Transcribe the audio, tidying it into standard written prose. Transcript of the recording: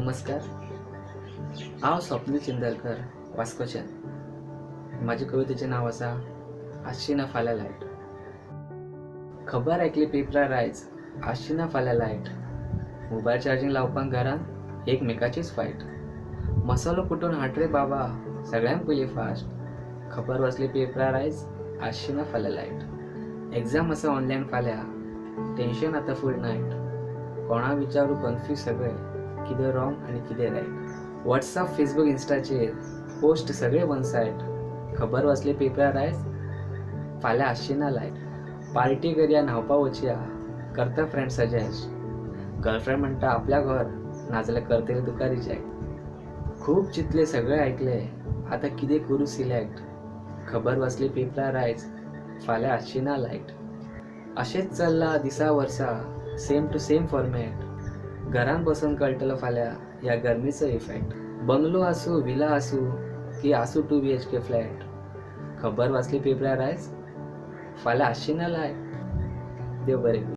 नमस्कार, हांव स्वप्नील चिंदरकर वास्कोच्यान. माझ्या कवितेचें नांव आसा आसची ना फाल्यां लायट. खबर आयकली पेपरार आयज आसची ना फाल्यां लायट. मोबायल चार्जिंग लावपाक घरान एकमेकाचीच फायट. मसालो कुटून हाड रे बाबा सगळ्यांक पयलीं फास्ट. खबर वाचली पेपरार आयज आसची ना फाल्यां लायट. एग्जाम आसा ऑनलायन फाल्यां, टेन्शन आतां फूल नायट. कोणा विचारू कन्फ्यूज सगळे, कितें रॉंग आनी कितें रायट. व्हॉट्सअप, फेसबुक, इंस्टाचेर पोस्ट सगळे वन सायड. खबर वाचली पेपरार आयज फाल्यां आसची ना लायट. पार्टी करया, न्हावपा वचया, करता फ्रेंड सजेस्ट. गर्लफ्रेंड म्हणटा आपल्या घर, नाजाल्यार करतली तुका रिजेक्ट. खूब चिंतले, सगळे आयकले, आतां कितें करूं सिलेक्ट. खबर वाचली पेपरार आयज फाल्यां आसची ना लायट. अशेंच चल्लां दिसा वर्सां, सेम टू सेम फॉर्मॅट. घरान बसून कळटलो फाल्यां ह्या गरमीचो इफेक्ट. बंगलो आसूं, विला आसूं, की आसूं 2 BHK फ्लॅट. खबर वाचली पेपरार आयज फाल्यां आसची ना लायट. देव बरें करूं.